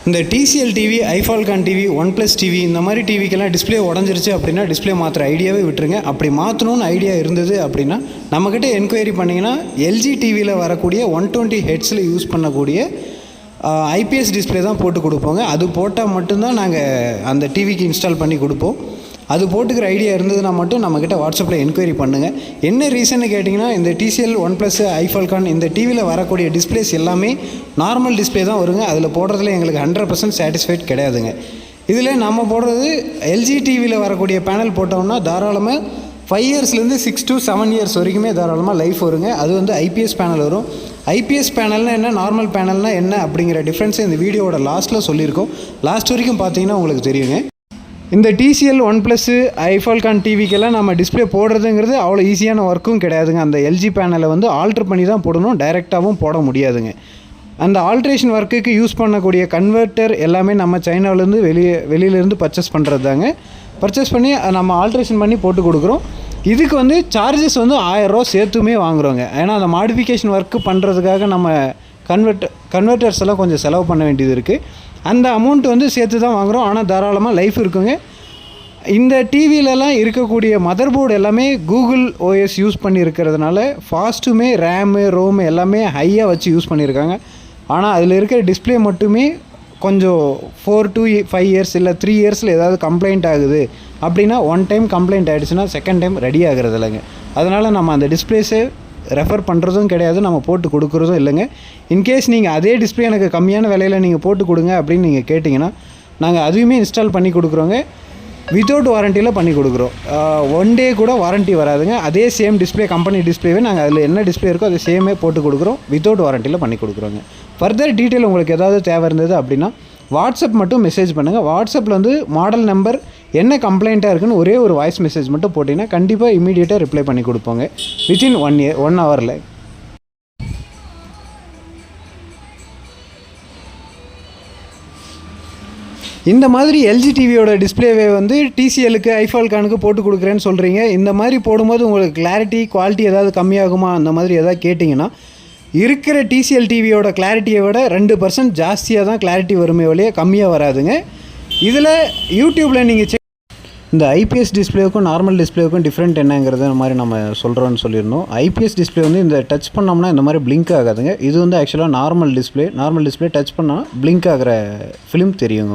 இந்த TCL TV, iFFALCON TV, OnePlus TV இந்த மாதிரி டிவிக்கெல்லாம் டிஸ்பிளே உடஞ்சிருச்சு அப்படின்னா டிஸ்பிளே மாற்றுற ஐடியாவே விட்டுருங்க. அப்படி மாற்றணும்னு ஐடியா இருந்தது அப்படின்னா நம்மக்கிட்ட என்கொயரி பண்ணிங்கன்னா எல்ஜி டிவியில் வரக்கூடிய 120 ஹெட்ஸில் யூஸ் பண்ணக்கூடிய ஐபிஎஸ் டிஸ்பிளே தான் போட்டு கொடுப்போங்க. அது போட்டால் மட்டும்தான் நாங்கள் அந்த டிவிக்கு இன்ஸ்டால் பண்ணி கொடுப்போம். அது போட்டுக்கிற ஐடியா இருந்ததுன்னா மட்டும் நம்மக்கிட்ட வாட்ஸ்அப்பில் என்கொயரி பண்ணுங்கள். என்ன ரீசன்னு கேட்டிங்கன்னா இந்த டிசிஎல், ஒன் ப்ளஸ், ஐஃபால்கான் இந்த டிவியில் வரக்கூடிய டிஸ்பிளேஸ் எல்லாமே நார்மல் டிஸ்பிளே தான் வருங்க. அதில் போடுறதுல எங்களுக்கு 100% சாட்டிஸ்ஃபைட் கிடையாதுங்க. இதில் நம்ம போடுறது எல்ஜி டிவியில் வரக்கூடிய பேனல் போட்டோம்னா தாராளமாக 5 இயர்ஸ்லேருந்து 6 to 7 இயர்ஸ் வரைக்குமே தாராளமாக லைஃப் வருங்க. அது வந்து ஐபிஎஸ் பேனல் வரும். ஐபிஎஸ் பேனல்னால் என்ன, நார்மல் பேனல்னால் என்ன அப்படிங்கிற டிஃப்ரென்ஸை இந்த வீடியோவோட லாஸ்ட்டில் சொல்லியிருக்கோம். லாஸ்ட் வரைக்கும் பார்த்தீங்கன்னா உங்களுக்கு தெரியுங்க. இந்த டிசிஎல், ஒன் ப்ளஸ்ஸு, ஐஃபால்கான் டிவிக்கெல்லாம் நம்ம டிஸ்பிளே போடுறதுங்கிறது அவ்வளோ ஈஸியான ஒர்க்கும் கிடையாதுங்க. அந்த எல்ஜி பேனலை வந்து ஆல்ட்ரு பண்ணி தான் போடணும், டைரெக்டாகவும் போட முடியாதுங்க. அந்த ஆல்ட்ரேஷன் ஒர்க்குக்கு யூஸ் பண்ணக்கூடிய கன்வெர்ட்டர் எல்லாமே நம்ம சைனாவிலேருந்து வெளியிலேருந்து பர்ச்சேஸ் பண்ணுறது தாங்க. பர்ச்சேஸ் பண்ணி நம்ம ஆல்ட்ரேஷன் பண்ணி போட்டு கொடுக்குறோம். இதுக்கு வந்து சார்ஜஸ் வந்து 1000 ரூபா சேர்த்துமே வாங்குகிறோங்க. ஏன்னா அந்த மாடிஃபிகேஷன் ஒர்க்கு பண்ணுறதுக்காக நம்ம கன்வெர்ட்டர்ஸ் எல்லாம் கொஞ்சம் செலவு பண்ண வேண்டியது இருக்குது. அந்த அமௌண்ட் வந்து சேர்த்து தான் வாங்குகிறோம். ஆனால் தாராளமாக லைஃப் இருக்குங்க. இந்த டிவிலலாம் இருக்கக்கூடிய மதர் போர்டு எல்லாமே கூகுள் ஓஎஸ் யூஸ் பண்ணியிருக்கிறதுனால ஃபாஸ்ட்டுமே ரேமு, ரோமு எல்லாமே ஹையாக வச்சு யூஸ் பண்ணியிருக்காங்க. ஆனால் அதில் இருக்கிற டிஸ்பிளே மட்டுமே கொஞ்சம் 4 to 5 இயர்ஸ் இல்லை 3 இயர்ஸில் ஏதாவது கம்ப்ளைண்ட் ஆகுது அப்படின்னா 1 டைம் கம்ப்ளைண்ட் ஆகிடுச்சுன்னா செகண்ட் டைம் ரெடி ஆகிறது இல்லைங்க. அதனால் நம்ம அந்த டிஸ்பிளேஸை ரெஃபர் பண்ணுறதும் கிடையாது, நம்ம போட்டு கொடுக்குறதும் இல்லைங்க. இன்கேஸ் நீங்கள் அதே டிஸ்பிளே எனக்கு கம்மியான விலையில் நீங்கள் போட்டு கொடுங்க அப்படின்னு நீங்கள் கேட்டிங்கன்னா நாங்கள் அதுவுமே இன்ஸ்டால் பண்ணி கொடுக்குறோங்க. வித்தவுட் வாரண்டியில் பண்ணி கொடுக்குறோம். 1 டே கூட வாரண்ட்டி வராதுங்க. அதே சேம் டிஸ்பிளே, கம்பெனி டிஸ்பிளேவே நாங்கள் அதில் என்ன டிஸ்பிளே இருக்கோ அதை சேமே போட்டு கொடுக்குறோம். வித்தவுட் வாரண்டியில் பண்ணி கொடுக்குறோங்க. ஃபர்தர் டீட்டெயில் உங்களுக்கு ஏதாவது தேவை இருந்தது அப்படின்னா வாட்ஸ்அப் மட்டும் மெசேஜ் பண்ணுங்கள். வாட்ஸ்அப்பில் வந்து மாடல் நம்பர், என்ன கம்ப்ளைண்ட்டாக இருக்குன்னு ஒரே ஒரு வாய்ஸ் மெசேஜ் மட்டும் போட்டிங்கன்னா கண்டிப்பாக இமீடியட்டாக ரிப்ளை பண்ணி கொடுப்போங்க. வித்தின் 1 ஹவரில். இந்த மாதிரி எல்ஜி டிவியோட டிஸ்பிளேவை வந்து டிசிஎலுக்கு, ஐஃபால்கானுக்கு போட்டு கொடுக்குறேன்னு சொல்கிறீங்க. இந்த மாதிரி போடும்போது உங்களுக்கு கிளாரிட்டி, குவாலிட்டி ஏதாவது கம்மியாகுமா அந்த மாதிரி எதாவது கேட்டிங்கன்னா இருக்கிற டிசிஎல் டிவியோட கிளாரிட்டியை விட 2% ஜாஸ்தியாக தான் கிளாரிட்டி வருமே வழியே கம்மியாக வராதுங்க. இதில் யூடியூப்பில் நீங்கள் இந்த ஐபிஎஸ் டிஸ்பிளேவுக்கும் நார்மல் டிஸ்பிளேவுக்கும் டிஃப்ரெண்ட் என்னங்கிறத மாதிரி நம்ம சொல்கிறோன்னு சொல்லியிருந்தோம். ஐபிஎஸ் டிஸ்பிளே வந்து இந்த டச் பண்ணோம்னா இந்த மாதிரி பிளிங்க் ஆகாதுங்க. இது வந்து ஆக்சுவலாக நார்மல் டிஸ்பிளே டச் பண்ணால் பிளிங்க் ஆகிற ஃபிலிம் தெரியுங்க.